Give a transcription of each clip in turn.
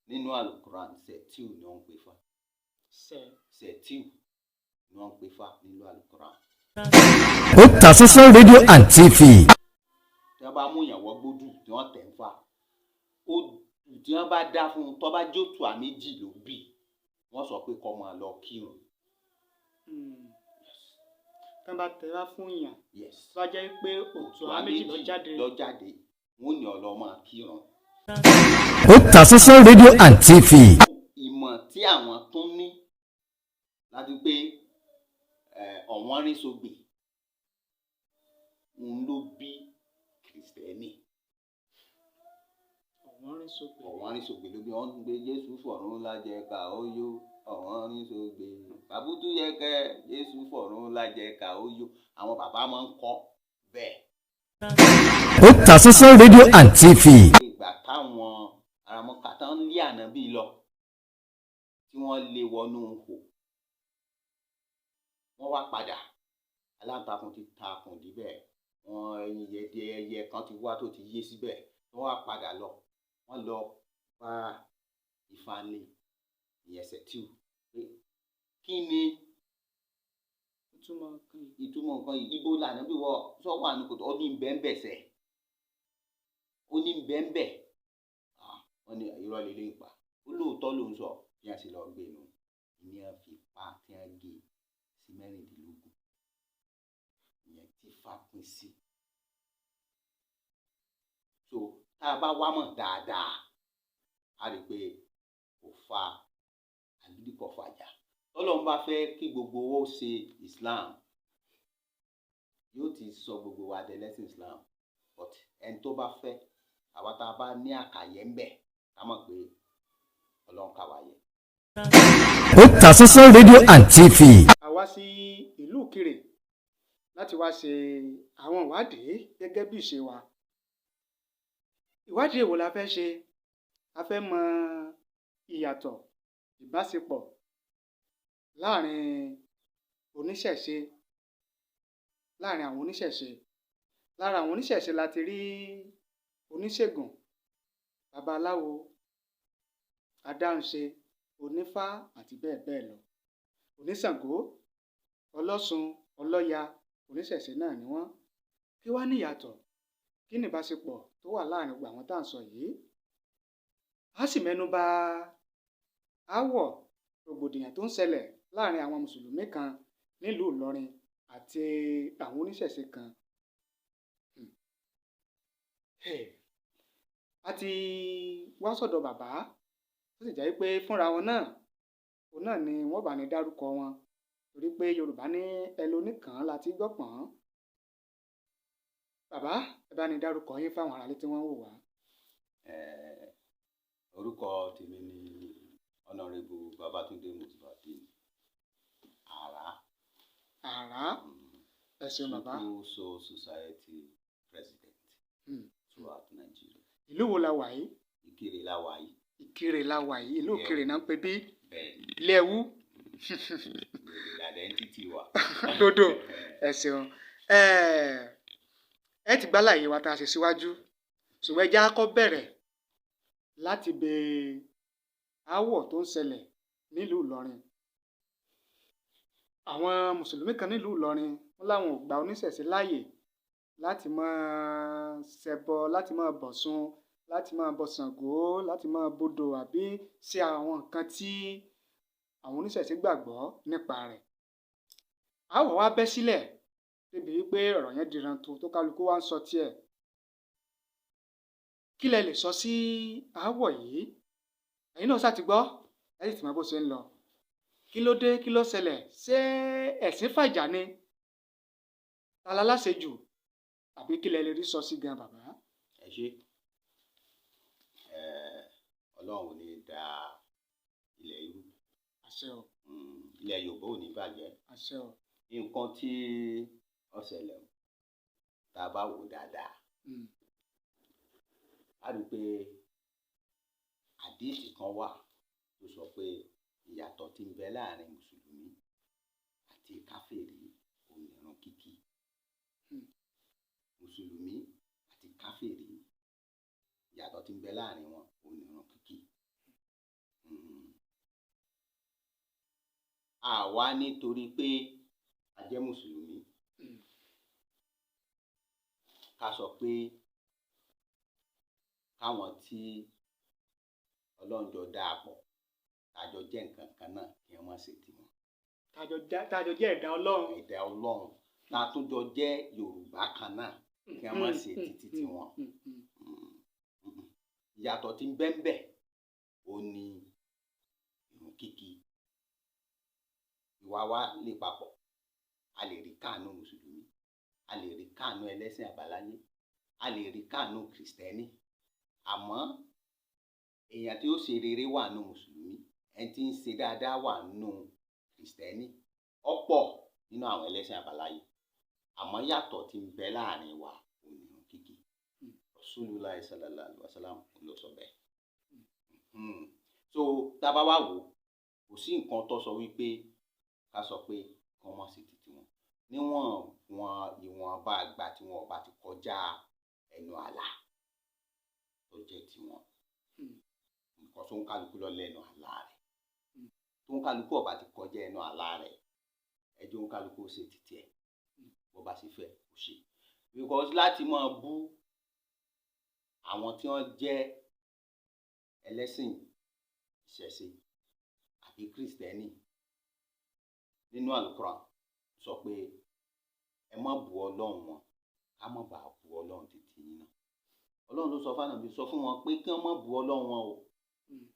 nínú Al-Qur'an setiu ni wọ́n ń pè fá. Setiu ni wọ́n ń pè fá nínú Al-Qur'an. Otasansan rédíò and TV. Tí wọ́n bá mú ìyàwó gbódù tí wọ́n tẹ̀ ń fà, tí wọ́n bá dá fún un tó bá jótù àméjì ló bì, wọ́n sọ pé kó máa lọ kírun. Tí wọ́n bá tẹ̀ wá fún yàn, tó bá jẹ́ pé òtù àméjì lọ jáde, wọ́n ní ó lọ máa kírun. Otasansan rédíò and TV. Ìmọ̀ tí àwọn tún ní láti pé ọ̀wọ́n rí sógbè òun ló bí Kìrìsìtẹ́nì. Ọ̀wọ́n rí sógbè ló bí wọ́n ń gbé Jésù fọ̀run lájẹ ká ó yó. Ọ̀wọ́n rí sógbè bàbútú yẹ kẹ́ Jésù fọ̀run lájẹ ká ó yó. Àwọn bàbá máa ń kọ́ bẹ́ẹ̀. Otasansan rédíò and TV. Ìgbà táwọn aramọ́katá ń lé ànábì lọ tí wọ́n lé wọnú ihò, wọ́n wá padà, aláǹtakùn ti ta akùn díbẹ̀, ẹyin ẹyẹ kan ti wá tó ti yé síbẹ̀, wọ́n wá padà lọ, wọ́n lọ bá Ifáńlé ìyẹn Setiu pé kí ni ìtumọ̀ nǹkan yìí, ibo lànà bí wọ́n sọ́wọ́ àánú kòtò ó ní bẹ́ẹ̀nbẹ̀ sẹ̀, ó ní bẹ́ẹ̀nbẹ̀, wọ́n ní irọ́ lè lè pa, ó lóòótọ́ ló ń sọ bí wọ́n ṣe lọ gbé nu ní wọ́n fi pa tí wọ́n gé sí mẹ́rìndínlógún, ìyẹn tí Ifá pín sí. So tá a bá wá mọ̀ dáadáa, a rí i pé kò fa àbídí kò fàjà. Tọ́lọ́run bá fẹ́ kí gbogbo owó ṣe Islam, yóò ti sọ gbogbo wa dẹlẹ́sìn Islam, but ẹni tó bá fẹ́, àwa tá a bá ní àkàyẹ́ ń bẹ̀, ká mọ̀ pé Ọlọ́run ká wa yẹ. Otasansan rédíò and TV. A wá sí ìlú Ìkirè láti wá ṣe àwọn ìwádìí gẹ́gẹ́ bí ìṣe wa. Ìwádìí èwo la fẹ́ ṣe? A fẹ́ mọ ìyàtọ̀ ìbáṣepọ̀ láàrin oníṣẹ̀ṣe, láàrin àwọn oníṣẹ̀ṣe. Lára àwọn oníṣẹ̀ṣe la ti rí oníṣègùn, babaláwo, adáhunṣe, onífá àti bẹ́ẹ̀ bẹ́ẹ̀ lọ. Oníṣàngó, ọlọ́ṣun, ọlọ́ya, oníṣẹ̀ṣe náà ni wọ́n. Kí wá ní ìyàtọ̀? Kí ni ìbáṣepọ̀ tó wà láàrin gbogbo àwọn tá à ń sọ yìí? A sì mẹ́nu bà aáwọ̀ rògbòdìyàn tó ń ṣẹlẹ̀ láàrin àwọn mùsùlùmí kan nílùú Ìlọrin àti àwọn oníṣẹ̀ṣe kan. A ti wá sọ́dọ̀ bàbá tó sì jẹ́ pé fúnra wọn náà, òun náà ni wọ́n bá ní dárúkọ wọn, torí pé Yorùbá ní ẹlòmíkan láti gbọ́ pọ̀n. Bàbá, ẹ bá ní dárúkọ yín fáwọn aráalé tí wọ́n ń wò wá. Orúkọ tèmi ni Honorable Babatunde Ara. Ẹ ṣeun bàbá. People Soul Society President throughout Nigeria. Ìlú wo la wà yìí? Ìkirè la wà yìí. Ìkirè la wà yìí. Ìlú Ìkirè náà ń pè bí? Lẹ́wú. Identity wa. Dodo. Ẹ ṣeun. Ẹ ti gbá láàyè wa tá a ṣe síwájú, ṣùgbọ́n ẹ jẹ́ á kọ́ bẹ̀rẹ̀ láti bẹ aáwọ̀ tó ń ṣẹlẹ̀ nílùú Ìlọrin. Àwọn mùsùlùmí kan nílùú Ìlọrin wọ́n láwọn ò gba oníṣẹ̀ṣe láàyè láti máa ṣẹbọ, láti máa bọ̀ṣun, láti máa bọ Ṣàngó, láti máa bodò àbí ṣe àwọn nǹkan tí àwọn oníṣẹ̀ṣe gbàgbọ́ nípa rẹ̀. Aáwọ̀ wá bẹ́ sílẹ̀ débi wípé ọ̀rọ̀ yẹn di ranto tó kálukú wá ń sọ tiẹ̀. Kí lẹ lè sọ sí aáwọ̀ yìí? Ẹ̀yin náà ṣáà ti gbọ́, ẹ sì ti mọ bó ṣe ń lọ. Kí ló dé? Kí ló ṣẹlẹ̀? Ṣé ẹ̀sìn fàjà ni? Ta la láṣejù? Àbí kí lẹ lè rí sọ sí gan bàbá? Ẹ ṣé. Ọlọ́run ò ní da ilẹ̀ irú. Àṣẹ o. Ilẹ̀ Yorùbá ò ní bàjẹ́. Àṣẹ o. Nǹkan tí ó ṣẹlẹ̀ tá a bá wò dáadáa, a rí i pé àdíìsì kan wà tó sọ pé ìyàtọ̀ tí ń bẹ láàrin mùsùlùmí àti káfíìrì òun ìran kíkí. Mùsùlùmí àti káfíìrì ìyàtọ̀ tí ń bẹ láàrin wọn òun ìran kíkí. àwa nítorí pé a jẹ́ mùsùlùmí ká sọ pé káwọn tí Ọlọ́run jọ dáa pọ̀ tájọ jẹ́ nǹkan kan náà kí wọ́n má ṣe tiwọn. tájọ jẹ́ ẹ̀dá Ọlọ́run. ẹ̀dá Ọlọ́run látúnjọ jẹ́ Yorùbá kan náà kí wọ́n má ṣe títí tiwọn. Ìyàtọ̀ tí ń bẹ ńbẹ̀ ó ní ìrun kíkí. Ìwà wa lè papọ̀, a lè rí káànú mùsùlùmí, a lè rí káànú ẹlẹ́sìn àbáláyé, a lè rí káànú kìrìsìtẹ́nì, àmọ́ èèyàn tí ó ṣe rere wà nù mùsùlùmí, ẹni tí ń ṣe dáadáa wà nù kìrìsìtẹ́nì, ọ̀pọ̀ nínú àwọn ẹlẹ́sìn àbáláyé, àmọ́ yàtọ̀ tí ń bẹ láàrin wa ò ní ìrun kíkí. Rasulullah sallallahu alaihi wasallam ló sọ bẹ́ẹ̀. So tá a bá wá wò kò sí nǹkan tó sọ wípé ká sọ pé kí wọ́n má ṣe títí wọn níwọ̀n ìwọ̀nba àgbà tí wọn ò bá ti kọjá ẹnu àlà tó jẹ́ tiwọn. Nǹkan tó ń kálukú lọ lẹ́nu àlà rẹ̀ tó ń kálukú ò bá ti kọjá ẹnu àlà rẹ̀ ẹjọ́ ń kálukú ó ṣe títí ẹ̀ bó bá sì fẹ́ kó ṣe. Because láti máa bú àwọn tí wọ́n jẹ́ ẹlẹ́sìn ìṣẹ̀ṣe àbí kìrìsìtẹ́nì nínú Al-Qur'an sọ pé ẹ má bú Ọlọ́run wọn ká má bàa bú Ọlọ́run títí yín náà. Ọlọ́run ló sọ fún Ànábì sọ fún wọn pé kí wọ́n má bú Ọlọ́run wọn o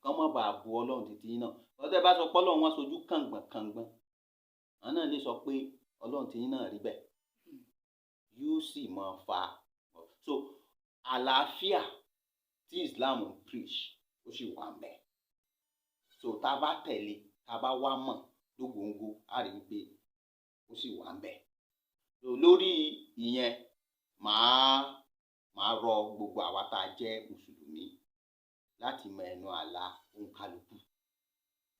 kí wọ́n má bàa bú Ọlọ́run títí yín náà. Ọ̀tẹ́ bá sọ pé Ọlọ́run wọn sojú kàngbọ̀n àwọn náà lè sọ pé Ọlọ́run tí yín náà rí bẹ́ẹ̀ yóò sì máa fa. So àlàáfíà tí Islam ń preach ó sì wà ńbẹ̀. So tá a bá tẹ̀lé tá a bá wá mọ̀ lógóńgó á rí wípé ó sì wà ńbẹ̀. So lórí ìyẹn màá rọ gbogbo àwa tá a jẹ́ mùsùlùmí láti mọ ẹnu àlà òǹkálukú.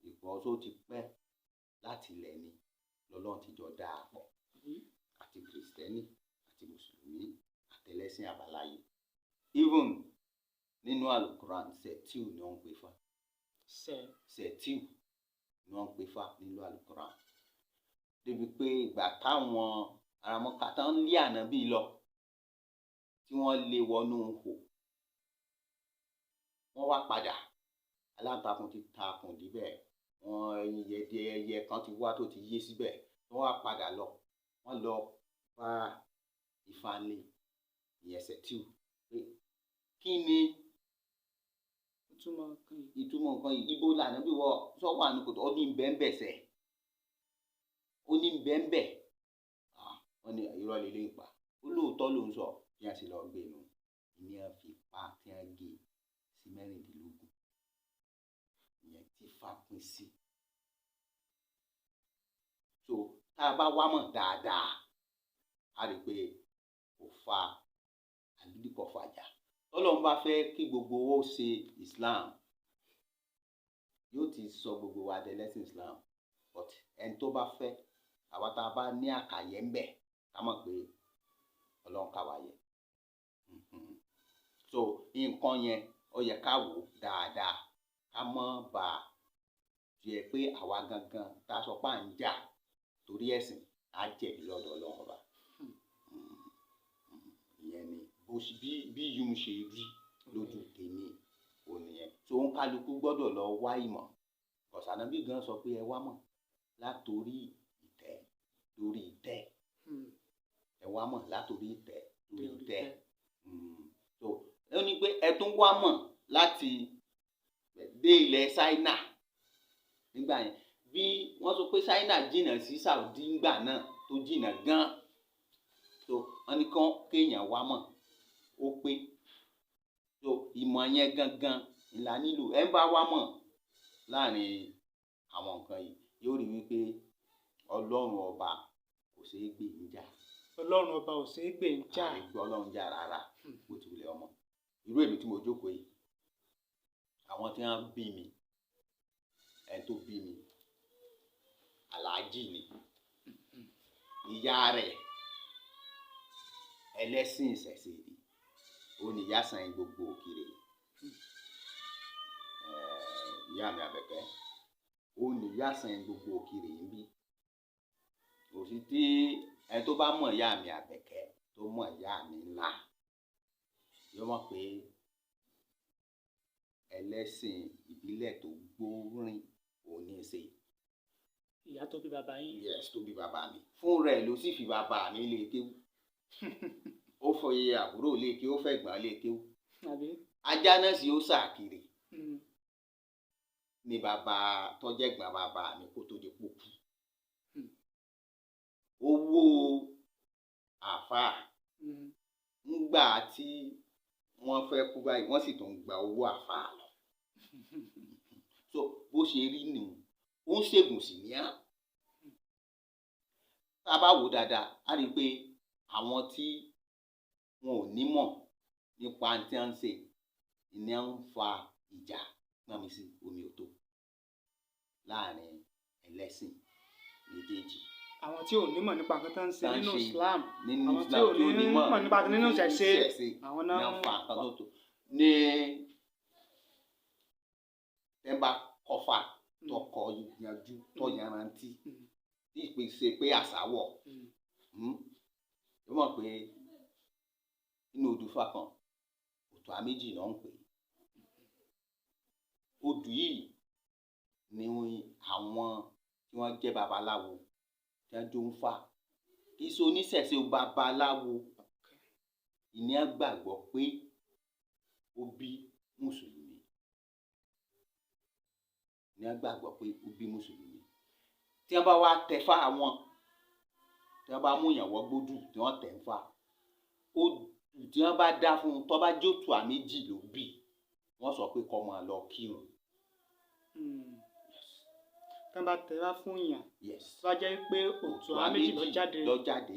Ìgbọ́n tó ti pẹ́ láti ilẹ̀ ni lọ́lọ́run ti jọ dáa pọ̀ àti kìrìsìtẹ́nì àti mùsùlùmí àtẹlẹ́sìn àbáláyé. Even nínú Al-Qur'an sẹ̀tíù ni wọ́n ń pè fá. Sẹ̀tíù ni wọ́n ń pè fá nínú Al-Qur'an. Débi pé ìgbà táwọn ará Mọ́kà tán lé Ànábì lọ tí wọ́n lé wọnú ihò wọ́n wá padà aláǹtakùn ti takùn díbẹ̀ wọ́n ẹyẹ kan ti wá tó ti yé síbẹ̀ wọ́n wá padà lọ wọ́n lọ bá Ifá ńlé ìyẹn sẹ̀tíù pé kí ni ìtumọ̀ nǹkan yìí ibo l'Ànábì wọ sọ́wọ́ ànúkòtò ó ní bẹ́ẹ̀ sẹ̀ ó ní bẹ́ẹ̀ wọ́n ní irọ́ lélẹ́ ìpa ó lóòótọ́ ló ń sọ bí a ṣe lọ gbé nu ìní a fi pa tí a gé sí 16 ìyẹn tí Ifá pín sí. So tá a bá wá mọ̀ dáadáa a rí i pé kò fa àgídí kò fàjà. Ọlọ́run bá fẹ́ kí gbogbo owó ṣe Islam yóò ti sọ gbogbo wa dẹlẹ́sìn Islam but ẹni tó bá fẹ́ àwa tá a bá ní àkàyẹ ń bẹ̀ ká mọ̀ pé Ọlọ́run ká wa yẹ. So nǹkan yẹn ó yẹ ká wò dáadáa ká mọ́ bá jẹ́ pé àwa gangan tá a sọ pé à ń jà torí ẹ̀sìn á jẹ̀bi lọ́dọ̀ Ọlọ́run ọba. Ìyẹn ni bí yìí ṣe rí lójú tèmi ò nìyẹn. So ń kálukú gbọ́dọ̀ lọ wá ìmọ̀. Ànábì gan sọ pé ẹ wá mọ̀ látòrí ìtẹ́ lórí ìtẹ́ ẹ wá mọ̀ látòrí ìtẹ́ lórí ìtẹ́. So ó ní pé ẹ tún wá mọ̀ láti dé ilẹ̀ Ṣáínà nígbà yẹn bí wọ́n sọ pé Ṣáínà jìnnà sí Saudi ńgbà náà tó jìnnà gan. So wọ́n ní kéèyàn wá mọ̀ ó pé. So ìmọ̀ yẹn gangan ńlá nílò ẹ bá wá mọ̀ láàrin àwọn nǹkan yìí yóò rí wípé Ọlọ́run ọba kò ṣeé gbè ń jà. Ọlọ́run ọba ò ṣeé gbè ń jà. àìgbé Ọlọ́run jà rárá bó ti wulẹ̀ ọmọ. Irú èmi tí mo jókòó yìí àwọn tí wọ́n bí mi ẹni tó bí mi aláàjì ni ìyá rẹ̀ ẹlẹ́sìn ìṣẹ̀ṣe ni ó ní ìyá sàn gbogbo òkèrè ìyá mi Àbẹ̀kẹ́ ó ní yásán gbogbo òkìrì ń bí. Kò sí tí ẹni tó bá mọ̀ ìyá mi Àbẹ̀kẹ́ tó mọ̀ ìyá mi ńlá yóò mọ̀ pé ẹlẹ́sìn ìbílẹ̀ tó gbórín òun ní í ṣe. Ìyá tó bí bàbá yín. Yes, tó bí bàbá mi. Fún rẹ̀ ló sì fi bàbá mi lé kéwú. Ó fọyẹ àbúrò lé kéwú, ó fẹ́ gbọ́n lé kéwú. Ajá náà sì ó sàkiri. Ni bàbá tọ́jẹ́gbọ́n bàbá mi kó tó di pòkú. Owó àfáà ńgbà tí wọ́n fẹ́ kú báyìí wọ́n sì tún gba owó àfáà lọ. So bó ṣe rí nù ó ń ṣègùn sí ní á. Tá a bá wò dáadáa a rí i pé àwọn tí wọn ò nímọ̀ nípa tí wọ́n ń ṣe ìní ń fa ìjà pọ́nmi sí omi ò tó láàrin ẹlẹ́sìn méjèèjì. Àwọn tí ò nímọ̀ nípa nǹkan tó ń ṣe nínú Islam, àwọn tí ò nímọ̀ nípa nínú ìṣẹ̀ṣe, àwọn náà ń fa nǹkan tó tó. Ní ẹ bá kọfà tọkọ yanjú tó yanrantí tí ìpèsè pé àṣàwọ̀ ló mọ̀ pé inú odùfà kan òtò àméjì náà ń pè é. Odù yìí ni àwọn tí wọ́n jẹ́ babaláwo tí wọ́n jó ń fà. Kì í ṣe oníṣẹ̀ṣe babaláwo ìní á gbàgbọ́ pé ó bí mùsùlùmí. Ìní á gbàgbọ́ pé ó bí mùsùlùmí. Tí wọ́n bá wá tẹ̀fá wọn, tí wọ́n bá mú ìyàwó gbódù tí wọ́n tẹ̀ ń fà, odù tí wọ́n bá dá fún un tó bá jótù àméjì ló bì, wọ́n sọ pé kó máa lọ kírun. Tí wọ́n bá tẹ̀fá fún yàn, tó bá jẹ́ pé òtù àméjì ló jáde,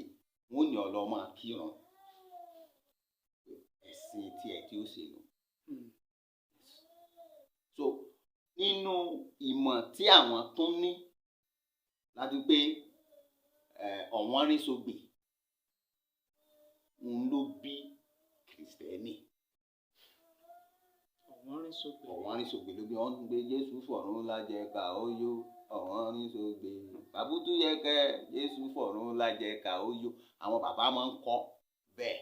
wọ́n ní ọlọ́ máa kírun. Ẹ̀sìn tiẹ̀ tí ó ṣe nù. So nínú ìmọ̀ tí àwọn tún ní láti pé ọ̀wọ́n rí sógbè òun ló bí Kìrìsìtẹ́nì. Ọ̀wọ́n rí sógbè ló bí wọ́n ń gbé Jésù fọ̀run lájẹ ká ó yó. Ọ̀wọ́n rí sógbè bàbútú yẹ kẹ́ Jésù fọ̀run lájẹ ká ó yó. Àwọn bàbá máa ń kọ́ bẹ́ẹ̀.